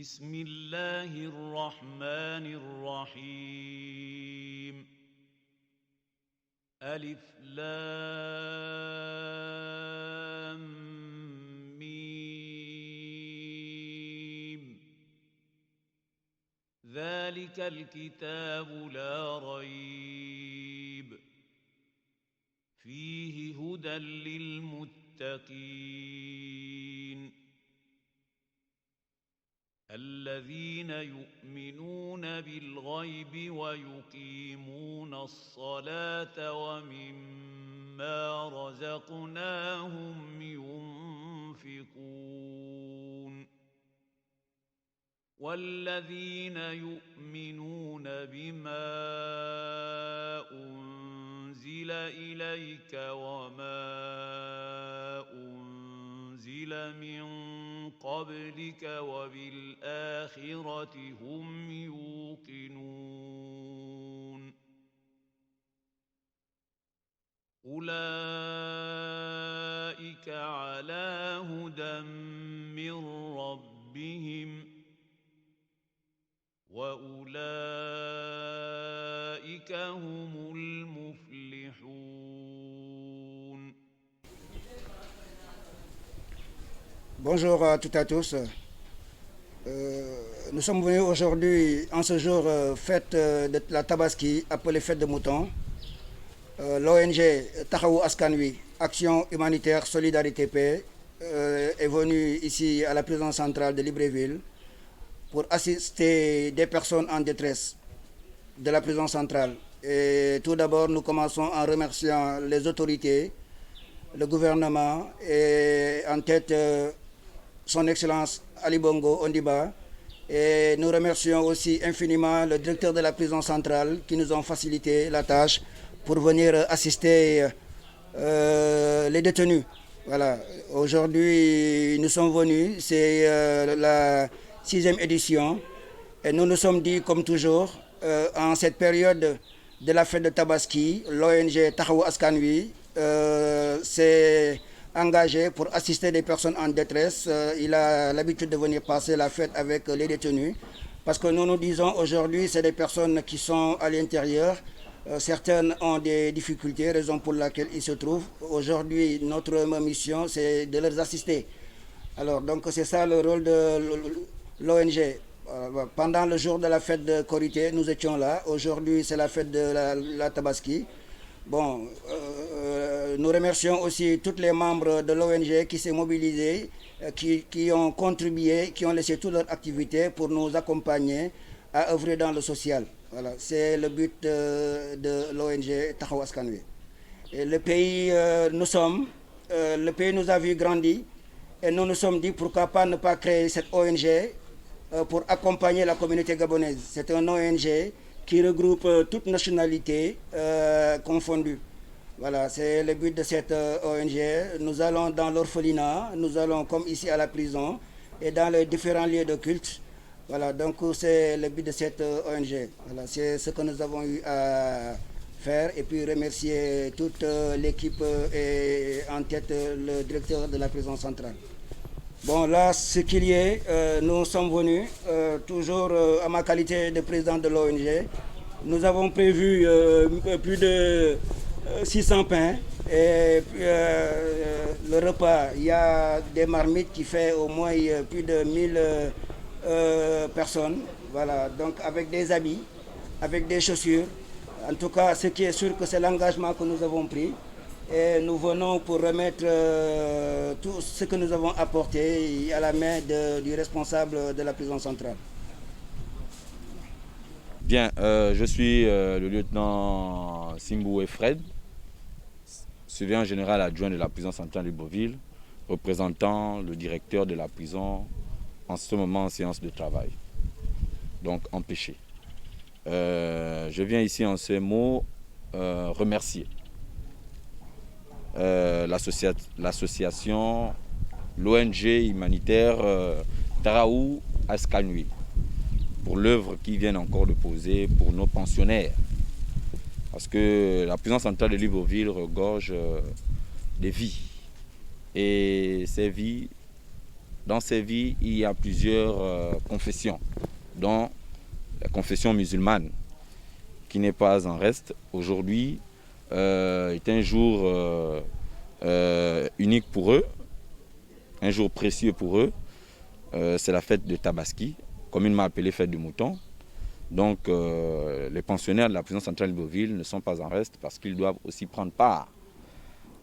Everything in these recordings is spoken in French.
بسم الله الرحمن الرحيم ألف لام ميم ذلك الكتاب لا ريب فيه هدى للمتقين الذين يؤمنون بالغيب ويقيمون الصلاة ومما رزقناهم ينفقون والذين يؤمنون بما أنزل إليك وما أنزل من قبلك وبالآخرة هم يوقنون أولئك على هدى من ربهم وأولئك هم المفلحون. Bonjour à toutes et à tous. Nous sommes venus aujourd'hui, en ce jour fête de la Tabaski, appelée fête de mouton. L'ONG Taxawu Askan Wi, Action Humanitaire Solidarité Paix, est venue ici à la prison centrale de Libreville pour assister des personnes en détresse de la prison centrale. Et tout d'abord, nous commençons en remerciant les autorités, le gouvernement et en tête son Excellence Ali Bongo Ondimba. Et nous remercions aussi infiniment le directeur de la prison centrale qui nous ont facilité la tâche pour venir assister les détenus. Voilà. Aujourd'hui, nous sommes venus, c'est la 6e édition. Et nous nous sommes dit, comme toujours, en cette période de la fête de Tabaski, l'ONG Taxawu Askan Wi s'est engagé pour assister des personnes en détresse. Il a l'habitude de venir passer la fête avec les détenus. Parce que nous disons aujourd'hui, c'est des personnes qui sont à l'intérieur. Certaines ont des difficultés, raison pour laquelle ils se trouvent. Aujourd'hui, notre mission, c'est de les assister. Alors, donc, c'est ça le rôle de l'ONG. Pendant le jour de la fête de Korité, nous étions là. Aujourd'hui, c'est la fête de la Tabaski. Bon, nous remercions aussi tous les membres de l'ONG qui s'est mobilisés, qui ont contribué, qui ont laissé toute leur activité pour nous accompagner à œuvrer dans le social. Voilà, c'est le but de l'ONG Taxawu Askan Wi. Et le pays, le pays nous a vu grandir et nous nous sommes dit pourquoi pas ne pas créer cette ONG pour accompagner la communauté gabonaise. C'est un ONG qui regroupe toutes nationalités confondues. Voilà, c'est le but de cette ONG. Nous allons dans l'orphelinat, nous allons comme ici à la prison et dans les différents lieux de culte. Voilà, donc c'est le but de cette ONG. Voilà, c'est ce que nous avons eu à faire et puis remercier toute l'équipe et en tête le directeur de la prison centrale. Bon, là, ce qu'il y est, nous sommes venus, toujours à ma qualité de président de l'ONG. Nous avons prévu plus de 600 pains et puis, le repas, il y a des marmites qui fait au moins plus de 1000 personnes. Voilà, donc avec des habits, avec des chaussures. En tout cas, ce qui est sûr que c'est l'engagement que nous avons pris. Et nous venons pour remettre tout ce que nous avons apporté à la main du responsable de la prison centrale. Bien, je suis le lieutenant Simbou Fred, surveillant général adjoint de la prison centrale de Libreville, représentant le directeur de la prison en ce moment en séance de travail, donc empêché. Je viens ici en ces mots remercier l'association, l'ONG humanitaire Taxawu Askan Wi pour l'œuvre qu'ils viennent encore de poser pour nos pensionnaires. Parce que la prison centrale de Libreville regorge des vies. Et ces vies dans ces vies, il y a plusieurs confessions, dont la confession musulmane, qui n'est pas en reste. Aujourd'hui est un jour unique pour eux, un jour précieux pour eux. C'est la fête de Tabaski, communément appelée fête du mouton. Donc les pensionnaires de la prison centrale de Libreville ne sont pas en reste parce qu'ils doivent aussi prendre part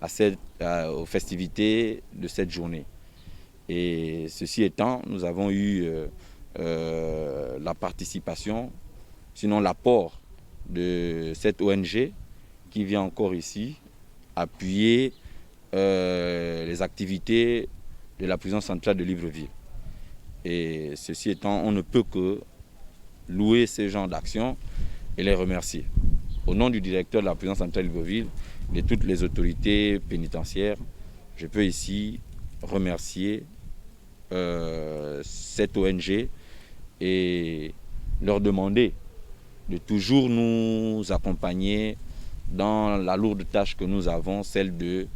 aux festivités de cette journée. Et ceci étant, nous avons eu la participation, sinon l'apport de cette ONG qui vient encore ici appuyer les activités de la prison centrale de Libreville. Et ceci étant, on ne peut que louer ces genres d'actions et les remercier. Au nom du directeur de la prison centrale de Libreville et de toutes les autorités pénitentiaires, je peux ici remercier cette ONG et leur demander de toujours nous accompagner dans la lourde tâche que nous avons, celle de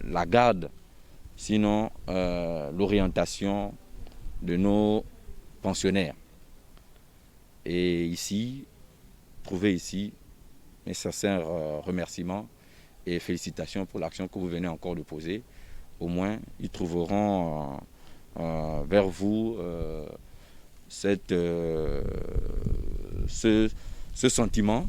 la garde, sinon l'orientation de nos pensionnaires. Et ici, trouvez ici mes sincères remerciements et félicitations pour l'action que vous venez encore de poser. Au moins, ils trouveront vers vous ce sentiment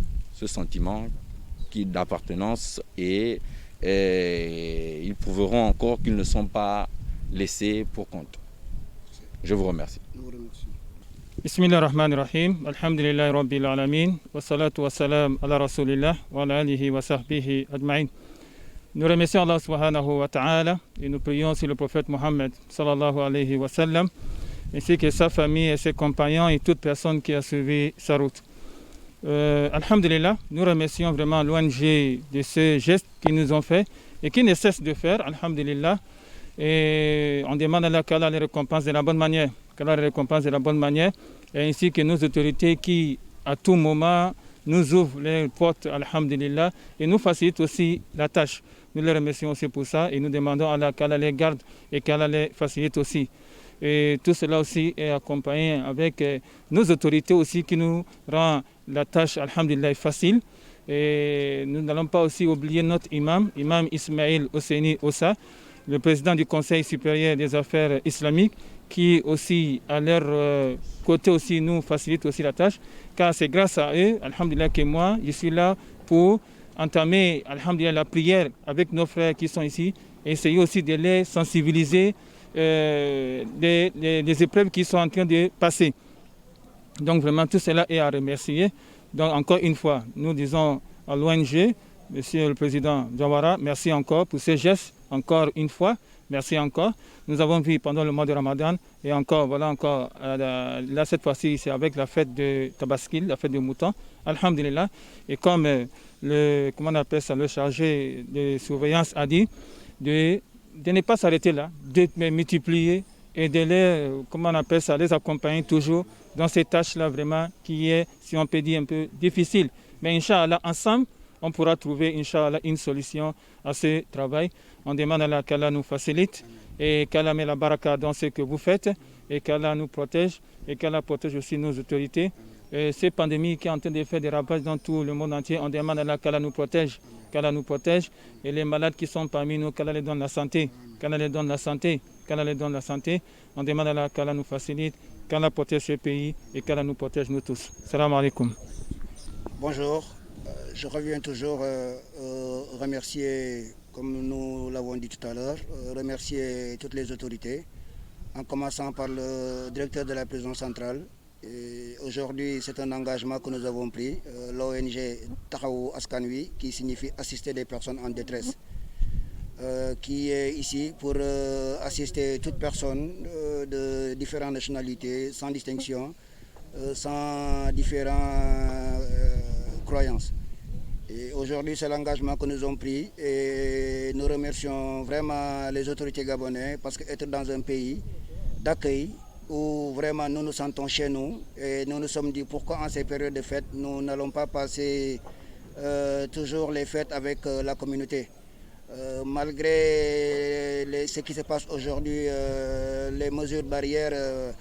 d'appartenance et ils prouveront encore qu'ils ne sont pas laissés pour compte. Je vous remercie. Bismillahirrahmanirrahim. Alhamdulillahi Rabbil Alamin. Wa salatu wa salam ala Rasulillah wa ala alihi wa sahbihi ajma'in. Nous remercions Allah subhanahu wa ta'ala et nous prions sur le prophète Mohammed sallallahu alayhi wa sallam, ainsi que sa famille et ses compagnons et toute personne qui a suivi sa route. Alhamdulillah, nous remercions vraiment l'ONG de ce geste qu'ils nous ont fait et qui ne cesse de faire, alhamdulillah. Et on demande à Allah qu'Allah les récompense de la bonne manière, et ainsi que nos autorités qui, à tout moment, nous ouvrent les portes, alhamdulillah, et nous facilitent aussi la tâche. Nous les remercions aussi pour ça et nous demandons à Allah qu'Allah les garde et qu'Allah les facilite aussi. Et tout cela aussi est accompagné avec nos autorités aussi qui nous rendent la tâche, alhamdulillah, facile. Et nous n'allons pas aussi oublier notre imam Ismail Hosseini Ossa, le président du Conseil supérieur des affaires islamiques, qui aussi à leur côté aussi nous facilite aussi la tâche, car c'est grâce à eux, alhamdulillah, que moi je suis là pour entamer, alhamdulillah, la prière avec nos frères qui sont ici, et essayer aussi de les sensibiliser des épreuves qui sont en train de passer. Donc vraiment tout cela est à remercier. Donc encore une fois, nous disons à l'ONG, Monsieur le Président Jawara, merci encore pour ces gestes, encore une fois, merci encore. Nous avons vu pendant le mois de Ramadan, et encore, voilà encore, là cette fois-ci, c'est avec la fête de Tabaski, la fête de mouton, alhamdulillah. Et comme le chargé de surveillance a dit, de ne pas s'arrêter là, de multiplier et de les accompagner toujours dans ces tâches-là vraiment qui est, si on peut dire, un peu difficile. Mais Inch'Allah, ensemble, on pourra trouver, Inch'Allah, une solution à ce travail. On demande à Allah qu'Allah nous facilite et qu'Allah met la baraka dans ce que vous faites et qu'Allah nous protège et qu'Allah protège aussi nos autorités. Et cette pandémie qui est en train de faire des ravages dans tout le monde entier, on demande à Allah qu'Allah nous protège. Et les malades qui sont parmi nous, qu'Allah les donne la santé. On demande à Allah qu'Allah nous facilite, qu'Allah protège ce pays et qu'Allah nous protège nous tous. Salam alaikum. Bonjour. Je reviens toujours remercier, comme nous l'avons dit tout à l'heure, remercier toutes les autorités, en commençant par le directeur de la prison centrale. Aujourd'hui, c'est un engagement que nous avons pris, l'ONG Taxawu Askan Wi, qui signifie assister des personnes en détresse, qui est ici pour assister toute personne de différentes nationalités, sans distinction, sans différentes croyances. Et aujourd'hui, c'est l'engagement que nous avons pris et nous remercions vraiment les autorités gabonaises parce qu'être dans un pays d'accueil où vraiment nous nous sentons chez nous et nous nous sommes dit pourquoi en ces périodes de fête nous n'allons pas passer toujours les fêtes avec la communauté. Malgré ce qui se passe aujourd'hui, les mesures barrières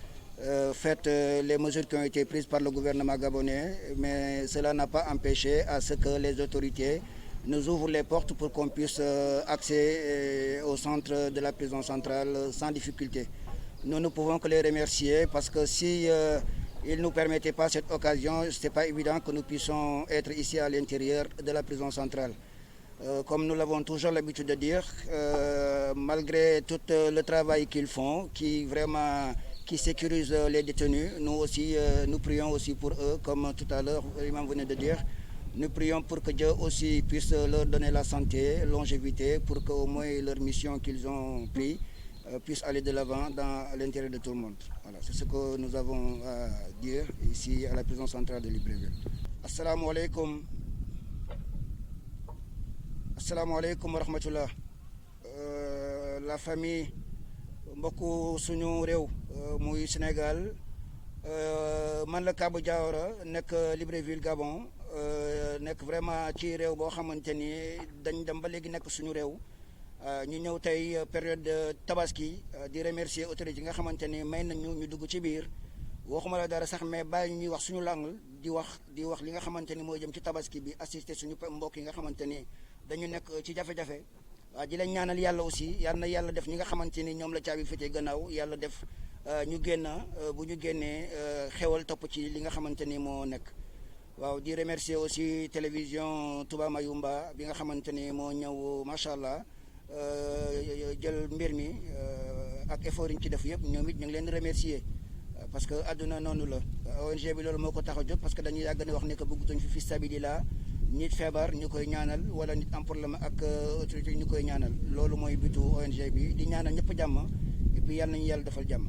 faites, les mesures qui ont été prises par le gouvernement gabonais, mais cela n'a pas empêché à ce que les autorités nous ouvrent les portes pour qu'on puisse accéder au centre de la prison centrale sans difficulté. Nous ne pouvons que les remercier parce que si ils ne nous permettaient pas cette occasion, ce n'est pas évident que nous puissions être ici à l'intérieur de la prison centrale. Comme nous l'avons toujours l'habitude de dire, malgré tout le travail qu'ils font, qui sécurise les détenus, nous aussi, nous prions aussi pour eux, comme tout à l'heure l'imam venait de dire. Nous prions pour que Dieu aussi puisse leur donner la santé, longévité, pour qu'au moins leur mission qu'ils ont pris puisse aller de l'avant dans l'intérêt de tout le monde. Voilà, c'est ce que nous avons à dire ici à la prison centrale de Libreville. Assalamu alaikum. Assalamu alaikum wa rahmatullah. La famille mbokku suñu réew muy Sénégal man la Kaba Diawara nekk Libreville Gabon nekk vraiment ci réew boo xamante ni dañ dem ba léegi nekk suñu réew ñu ñëw tey période tabaski di remercier autorités yi nga xamante ni may nañu ñu dugg ci biir waxuma la dara sax mais bàyyi ñuy wax suñu langue di wax li nga xamante ni mooy jëm ci tabaski bi assister suñu mbokk yi nga xamante ni dañu nekk ci jafe-jafe waaw di leen ñaanal yàlla aussi yal na yàlla def ñi nga xamante ni ñoom la caabi féetee gannaaw yàlla def ñu génn bu ñu génnee xewal topp ci li nga xamante ni moo nekk. waaw di remercier aussi télévision Touba Mayumba bi nga xamante ni moo ñëw macha allah jël mbir mi ak effort yi ñu ci def yëpp ñoom it ñu ngi leen di remercier parce que àdduna noonu la ONG bi loolu moo ko tax a jóg parce que dañuy yàgg ne wax ne que bëggatuñ fi stabilité nit feebar ñu koy ñaanal wala nit am problème ak autorité ñu koy ñaanal loolu mooy bitu ONG bi di ñaanal ñëpp jàmm et puis yàlla nañu yàlla defal jàmm.